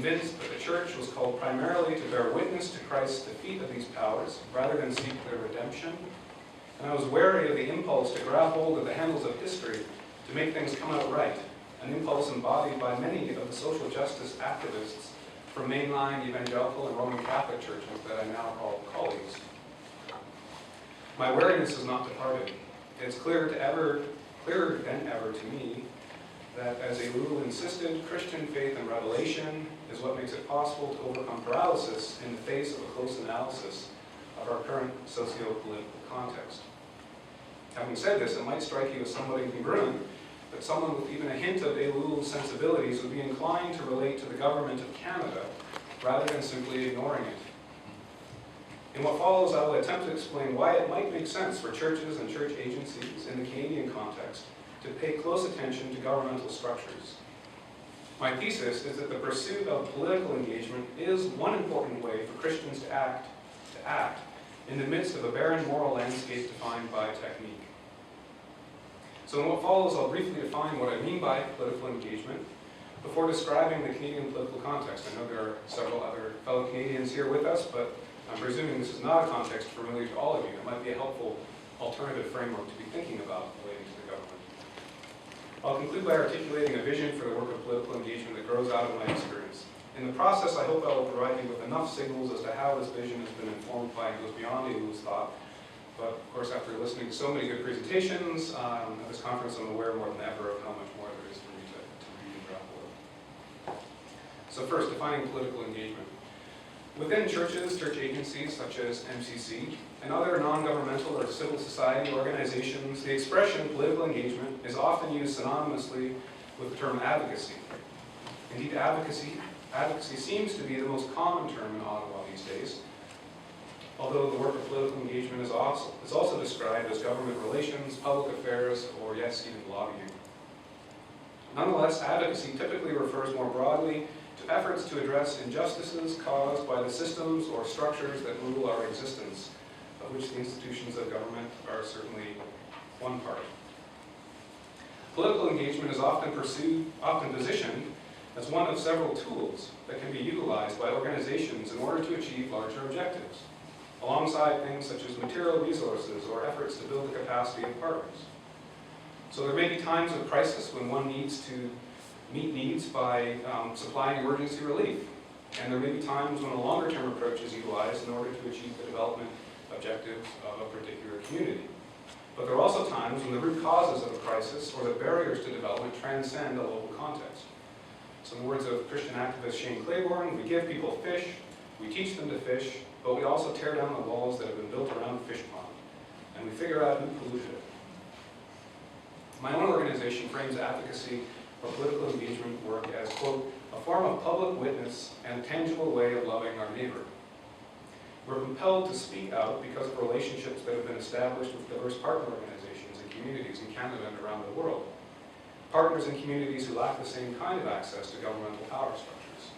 convinced that the Church was called primarily to bear witness to Christ's defeat of these powers, rather than seek their redemption. And I was wary of the impulse to grab hold of the handles of history to make things come out right, an impulse embodied by many of the social justice activists from mainline evangelical and Roman Catholic churches that I now call colleagues. My wariness is not departed. It's clearer than ever to me that, as Ellul insisted, Christian faith and revelation is what makes it possible to overcome paralysis in the face of a close analysis of our current socio-political context. Having said this, it might strike you as somewhat incongruent that someone with even a hint of Ellul's sensibilities would be inclined to relate to the government of Canada rather than simply ignoring it. In what follows, I will attempt to explain why it might make sense for churches and church agencies in the Canadian context to pay close attention to governmental structures. My thesis is that the pursuit of political engagement is one important way for Christians to act in the midst of a barren moral landscape defined by technique. So in what follows, I'll briefly define what I mean by political engagement before describing the Canadian political context. I know there are several other fellow Canadians here with us, but I'm presuming this is not a context familiar to all of you. It might be a helpful alternative framework to be thinking about relating to the government. I'll conclude by articulating a vision for the work of political engagement that grows out of my experience. In the process, I hope I will provide you with enough signals as to how this vision has been informed by and goes beyond Ellul's thought. But of course, after listening to so many good presentations at this conference, I'm aware more than ever of how much more there is for me to read and grapple with. So first, defining political engagement. Within churches, church agencies such as MCC, and other non-governmental or civil society organizations, the expression political engagement is often used synonymously with the term advocacy. Indeed, advocacy seems to be the most common term in Ottawa these days, although the work of political engagement is also described as government relations, public affairs, or yes, even lobbying. Nonetheless, advocacy typically refers more broadly to efforts to address injustices caused by the systems or structures that rule our existence, of which the institutions of government are certainly one part. Political engagement is often positioned as one of several tools that can be utilized by organizations in order to achieve larger objectives, alongside things such as material resources or efforts to build the capacity of partners. So there may be times of crisis when one needs to meet needs by supplying emergency relief, and there may be times when a longer-term approach is utilized in order to achieve the development objectives of a particular community. But there are also times when the root causes of a crisis or the barriers to development transcend a local context. So in the words of Christian activist Shane Claiborne, we give people fish, we teach them to fish, but we also tear down the walls that have been built around the fish pond, and we figure out who polluted it. My own organization frames advocacy or political engagement work as, quote, a form of public witness and a tangible way of loving our neighbor. We're compelled to speak out because of relationships that have been established with diverse partner organizations and communities in Canada and around the world. Partners in communities who lack the same kind of access to governmental power structures.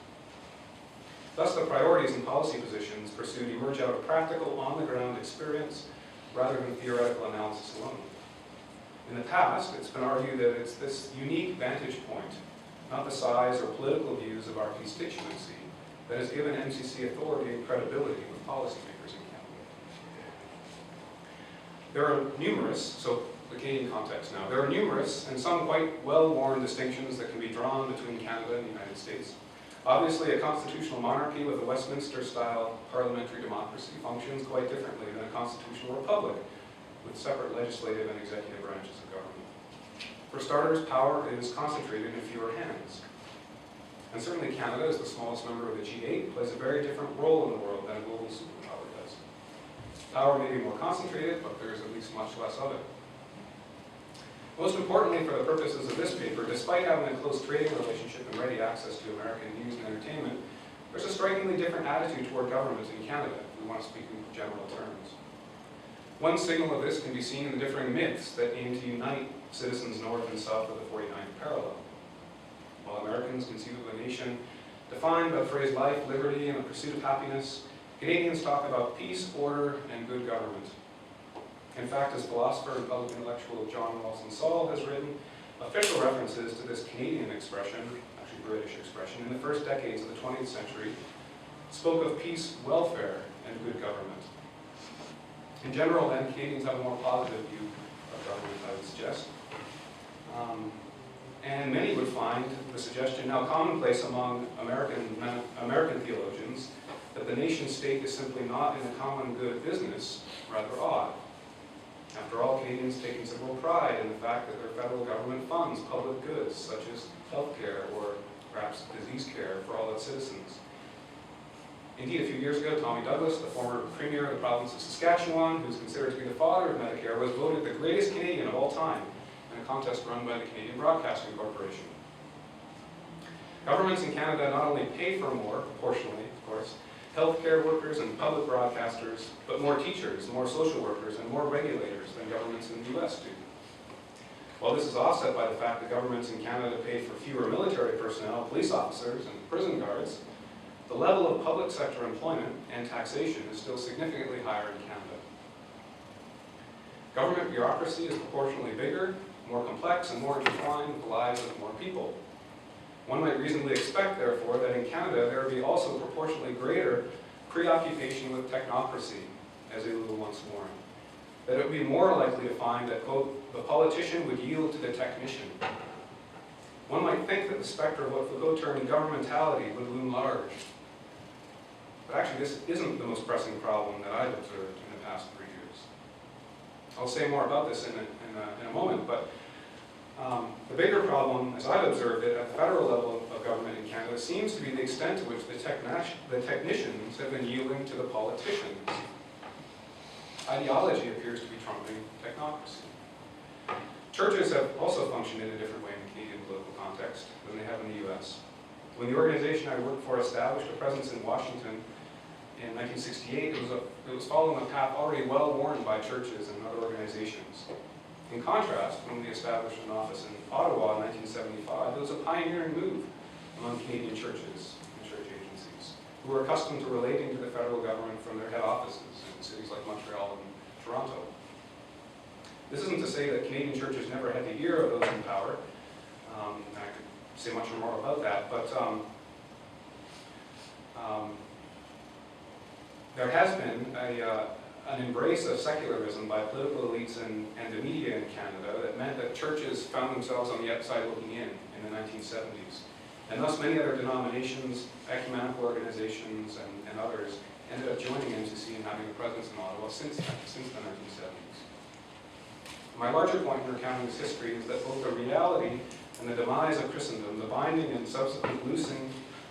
Thus, the priorities and policy positions pursued emerge out of practical, on-the-ground experience rather than theoretical analysis alone. In the past, it's been argued that it's this unique vantage point, not the size or political views of our constituency, that has given MCC authority and credibility with policymakers in Canada. There are numerous, so the Canadian context now, there are numerous and some quite well-worn distinctions that can be drawn between Canada and the United States. Obviously, a constitutional monarchy with a Westminster-style parliamentary democracy functions quite differently than a constitutional republic with separate legislative and executive branches of government. For starters, power is concentrated in fewer hands. And certainly Canada, as the smallest member of the G8, plays a very different role in the world than a global superpower does. Power may be more concentrated, but there is at least much less of it. Most importantly, for the purposes of this paper, despite having a close trading relationship and ready access to American news and entertainment, there's a strikingly different attitude toward government in Canada, if we want to speak in general terms. One signal of this can be seen in the differing myths that aim to unite citizens north and south of the 49th parallel. While Americans conceive of a nation defined by the phrase life, liberty, and the pursuit of happiness, Canadians talk about peace, order, and good government. In fact, as philosopher and public intellectual John Ralston Saul has written, official references to this Canadian expression, actually British expression, in the first decades of the 20th century, spoke of peace, welfare, and good government. In general, then, Canadians have a more positive view of government, I would suggest. And many would find the suggestion now commonplace among American theologians that the nation state is simply not in the common good business rather odd. After all, Canadians take considerable pride in the fact that their federal government funds public goods such as health care or perhaps disease care for all its citizens. Indeed, a few years ago, Tommy Douglas, the former premier of the province of Saskatchewan, who's considered to be the father of Medicare, was voted the greatest Canadian of all time in a contest run by the Canadian Broadcasting Corporation. Governments in Canada not only pay for more, proportionally, of course, healthcare workers and public broadcasters, but more teachers, more social workers, and more regulators than governments in the US do. While this is offset by the fact that governments in Canada pay for fewer military personnel, police officers, and prison guards, the level of public sector employment and taxation is still significantly higher in Canada. Government bureaucracy is proportionally bigger, more complex, and more intertwined with the lives of more people. One might reasonably expect, therefore, that in Canada there would be also proportionally greater preoccupation with technocracy, as Ellul once warned. That it would be more likely to find that, quote, the politician would yield to the technician. One might think that the specter of what Foucault termed governmentality would loom large. But actually, this isn't the most pressing problem that I've observed in the past 3 years. I'll say more about this in a moment, but the bigger problem, as I've observed it, at the federal level of government in Canada, seems to be the extent to which the technicians have been yielding to the politicians. Ideology appears to be trumping technocracy. Churches have also functioned in a different way in the Canadian political context than they have in the US. When the organization I worked for established a presence in Washington in 1968, it was following a path already well worn by churches and other organizations. In contrast, when we established an office in Ottawa in 1975, it was a pioneering move among Canadian churches and church agencies, who were accustomed to relating to the federal government from their head offices in cities like Montreal and Toronto. This isn't to say that Canadian churches never had the ear of those in power. I could say much more about that, but there has been an embrace of secularism by political elites and the media in Canada that meant that churches found themselves on the outside looking in the 1970s. And thus many other denominations, ecumenical organizations, and others ended up joining NCC and having a presence in Ottawa since the 1970s. My larger point in recounting this history is that both the reality and the demise of Christendom, the binding and subsequent loosing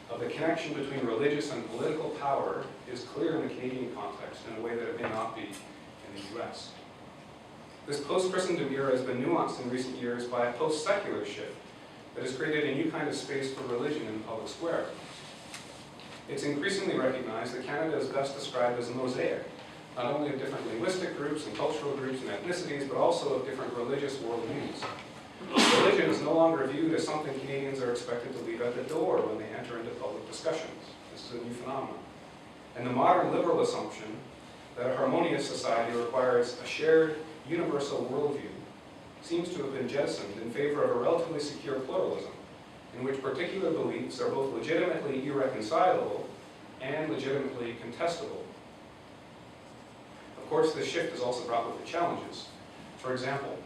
of the connection between religious and political power, is clear in the Canadian context in a way that it may not be in the US. This post-Christendom era has been nuanced in recent years by a post-secular shift that has created a new kind of space for religion in the public square. It's increasingly recognized that Canada is best described as a mosaic, not only of different linguistic groups and cultural groups and ethnicities, but also of different religious worldviews. Religion is no longer viewed as something Canadians are expected to leave at the door when they enter into public discussions. This is a new phenomenon. And the modern liberal assumption that a harmonious society requires a shared, universal worldview seems to have been jettisoned in favor of a relatively secure pluralism, in which particular beliefs are both legitimately irreconcilable and legitimately contestable. Of course, this shift is also brought with it challenges. For example,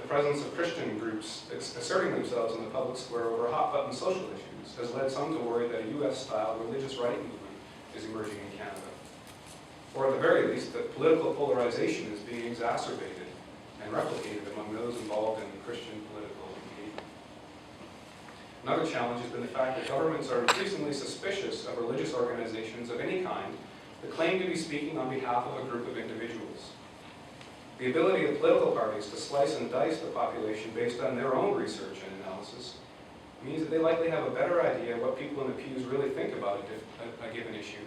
the presence of Christian groups asserting themselves in the public square over hot-button social issues has led some to worry that a US-style religious right movement is emerging in Canada. Or at the very least, that political polarization is being exacerbated and replicated among those involved in Christian political engagement. Another challenge has been the fact that governments are increasingly suspicious of religious organizations of any kind that claim to be speaking on behalf of a group of individuals. The ability of political parties to slice and dice the population based on their own research and analysis means that they likely have a better idea what people in the pews really think about a given issue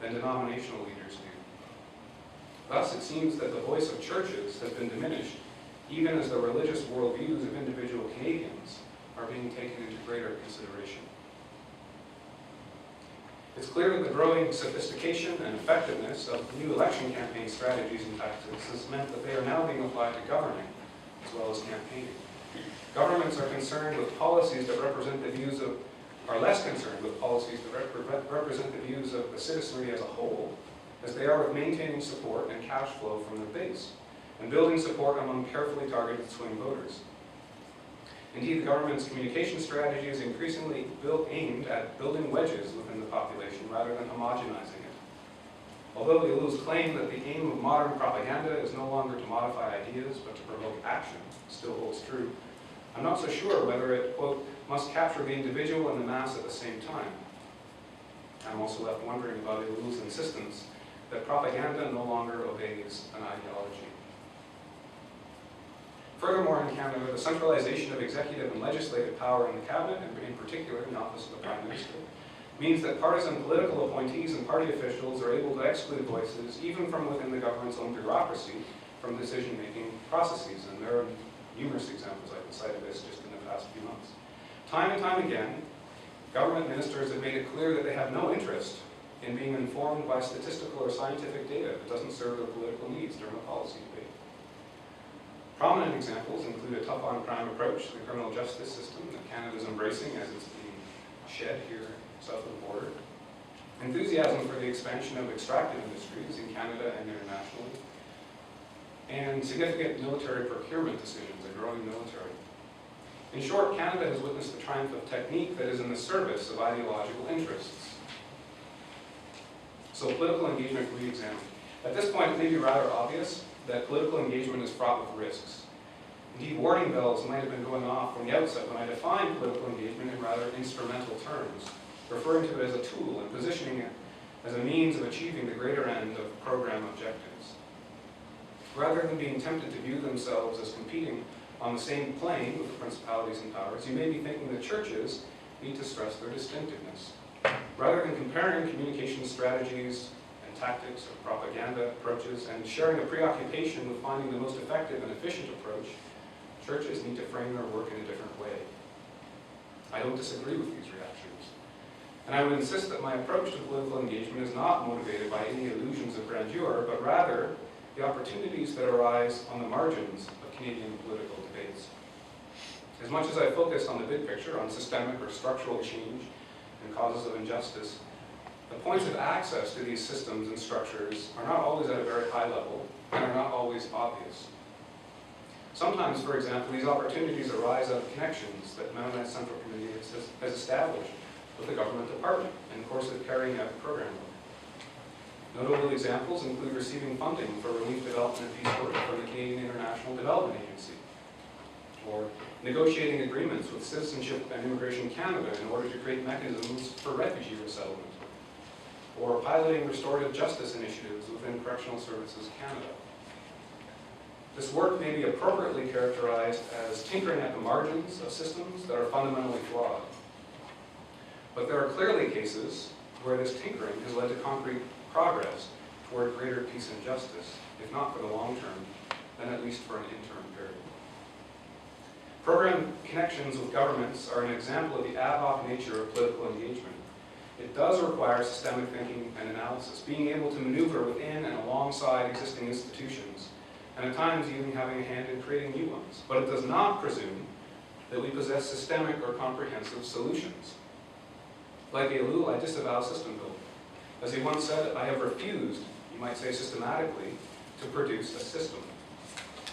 than denominational leaders do. Thus, it seems that the voice of churches has been diminished, even as the religious worldviews of individual Canadians are being taken into greater consideration. It's clear that the growing sophistication and effectiveness of new election campaign strategies and tactics has meant that they are now being applied to governing as well as campaigning. Governments are concerned with policies that represent the views of are less concerned with policies that represent the views of the citizenry as a whole, as they are with maintaining support and cash flow from their base, and building support among carefully targeted swing voters. Indeed, the government's communication strategy is increasingly aimed at building wedges within the population rather than homogenizing it. Although Ellul's claim that the aim of modern propaganda is no longer to modify ideas but to provoke action still holds true, I'm not so sure whether it, quote, must capture the individual and the mass at the same time. I'm also left wondering about Ellul's insistence that propaganda no longer obeys an ideology. Furthermore, in Canada, the centralization of executive and legislative power in the cabinet, and in particular in the office of the Prime Minister, means that partisan political appointees and party officials are able to exclude voices, even from within the government's own bureaucracy, from decision-making processes. And there are numerous examples I can cite of this just in the past few months. Time and time again, government ministers have made it clear that they have no interest in being informed by statistical or scientific data that doesn't serve their political needs during a policy debate. Prominent examples include a tough-on-crime approach to the criminal justice system that Canada is embracing as it's being shed here south of the border, enthusiasm for the expansion of extractive industries in Canada and internationally, and significant military procurement decisions, a growing military. In short, Canada has witnessed the triumph of technique that is in the service of ideological interests. So political engagement re-examined. At this point, it may be rather obvious that political engagement is fraught with risks. Indeed, warning bells might have been going off from the outset when I defined political engagement in rather instrumental terms, referring to it as a tool and positioning it as a means of achieving the greater end of program objectives. Rather than being tempted to view themselves as competing on the same plane with the principalities and powers, you may be thinking that churches need to stress their distinctiveness. Rather than comparing communication strategies and tactics or propaganda approaches and sharing a preoccupation with finding the most effective and efficient approach, churches need to frame their work in a different way. I don't disagree with these reactions. And I would insist that my approach to political engagement is not motivated by any illusions of grandeur, but rather the opportunities that arise on the margins of Canadian political debates. As much as I focus on the big picture, on systemic or structural change and causes of injustice, the points of access to these systems and structures are not always at a very high level and are not always obvious. Sometimes, for example, these opportunities arise out of connections that Mennonite Central Committee has established with the government department in the course of carrying out program work. Notable examples include receiving funding for relief development and peace work from the Canadian International Development Agency, or negotiating agreements with Citizenship and Immigration Canada in order to create mechanisms for refugee resettlement, or piloting restorative justice initiatives within Correctional Services Canada. This work may be appropriately characterized as tinkering at the margins of systems that are fundamentally flawed. But there are clearly cases where this tinkering has led to concrete progress toward greater peace and justice, if not for the long term, then at least for an interim period. Program connections with governments are an example of the ad hoc nature of political engagement. It does require systemic thinking and analysis, being able to maneuver within and alongside existing institutions, and at times even having a hand in creating new ones. But it does not presume that we possess systemic or comprehensive solutions. Like Ellul, I disavow system building. As he once said, I have refused, you might say systematically, to produce a system.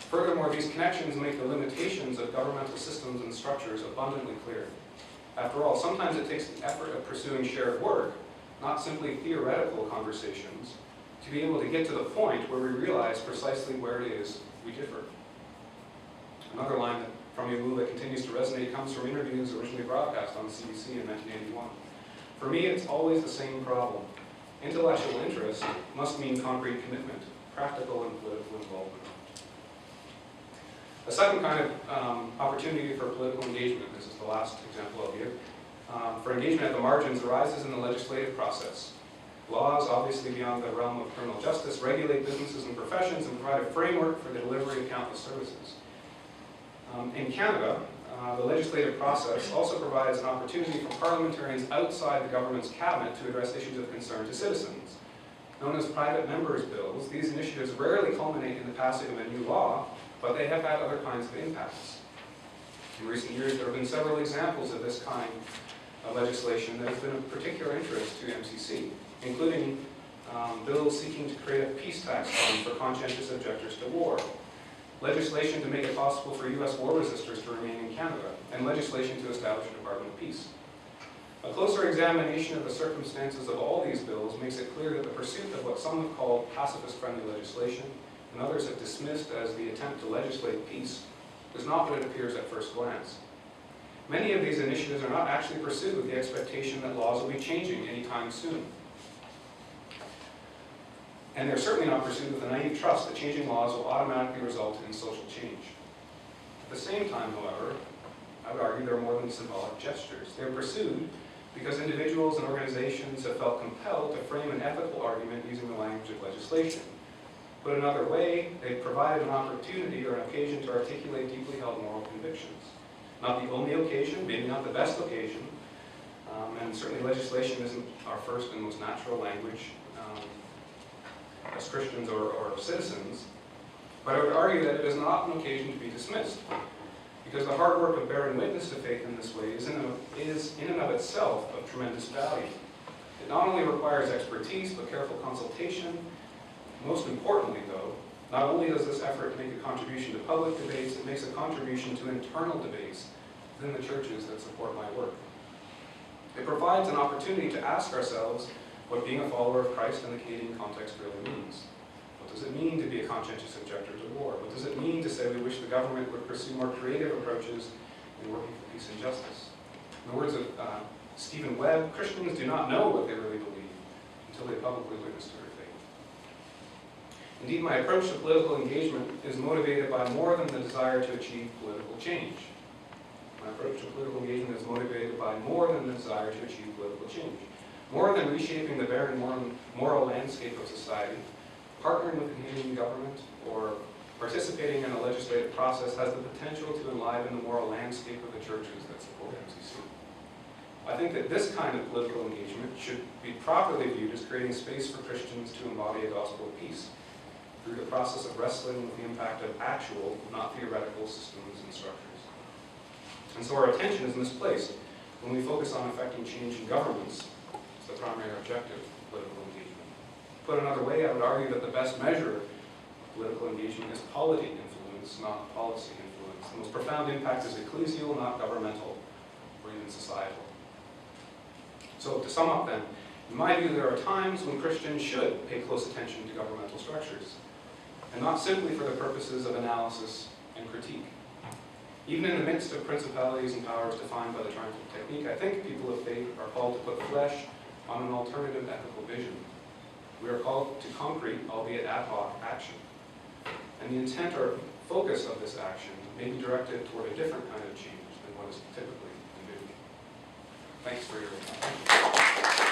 Furthermore, these connections make the limitations of governmental systems and structures abundantly clear. After all, sometimes it takes the effort of pursuing shared work, not simply theoretical conversations, to be able to get to the point where we realize precisely where it is we differ. Another line from Ellul that continues to resonate comes from interviews originally broadcast on CBC in 1981. For me, it's always the same problem. Intellectual interest must mean concrete commitment, practical and political involvement. A second kind of opportunity for political engagement, this is the last example I'll give, for engagement at the margins arises in the legislative process. Laws, obviously beyond the realm of criminal justice, regulate businesses and professions and provide a framework for the delivery of countless services. In Canada, the legislative process also provides an opportunity for parliamentarians outside the government's cabinet to address issues of concern to citizens. Known as private members' bills, these initiatives rarely culminate in the passing of a new law, but they have had other kinds of impacts. In recent years, there have been several examples of this kind legislation that has been of particular interest to MCC, including bills seeking to create a peace tax fund for conscientious objectors to war, legislation to make it possible for U.S. war resistors to remain in Canada, and legislation to establish a Department of Peace. A closer examination of the circumstances of all these bills makes it clear that the pursuit of what some have called pacifist-friendly legislation, and others have dismissed as the attempt to legislate peace, is not what it appears at first glance. Many of these initiatives are not actually pursued with the expectation that laws will be changing anytime soon. And they're certainly not pursued with a naive trust that changing laws will automatically result in social change. At the same time, however, I would argue they're more than symbolic gestures. They're pursued because individuals and organizations have felt compelled to frame an ethical argument using the language of legislation. Put another way, they've provided an opportunity or an occasion to articulate deeply held moral convictions. Not the only occasion, maybe not the best occasion, and certainly legislation isn't our first and most natural language as Christians or citizens, but I would argue that it is not an occasion to be dismissed, because the hard work of bearing witness to faith in this way is in and of itself of tremendous value. It not only requires expertise, but careful consultation. Most importantly, though, not only does this effort make a contribution to public debates, it makes a contribution to internal debates within the churches that support my work. It provides an opportunity to ask ourselves what being a follower of Christ in the Canadian context really means. What does it mean to be a conscientious objector to war? What does it mean to say we wish the government would pursue more creative approaches in working for peace and justice? In the words of Stephen Webb, Christians do not know what they really believe until they publicly witness to their faith. Indeed, my approach to political engagement is motivated by more than the desire to achieve political change. My approach to political engagement is motivated by more than the desire to achieve political change. More than reshaping the barren moral landscape of society, partnering with the Canadian government or participating in a legislative process has the potential to enliven the moral landscape of the churches that support MCC. I think that this kind of political engagement should be properly viewed as creating space for Christians to embody a gospel of peace through the process of wrestling with the impact of actual, not theoretical, systems and structures. And so our attention is misplaced when we focus on affecting change in governments as the primary objective of political engagement. Put another way, I would argue that the best measure of political engagement is polity influence, not policy influence. The most profound impact is ecclesial, not governmental, or even societal. So to sum up then, in my view, there are times when Christians should pay close attention to governmental structures, and not simply for the purposes of analysis and critique. Even in the midst of principalities and powers defined by the triumphal technique, I think people of faith are called to put the flesh on an alternative ethical vision. We are called to concrete, albeit ad hoc, action. And the intent or focus of this action may be directed toward a different kind of change than what is typically envisioned. Thanks for your attention.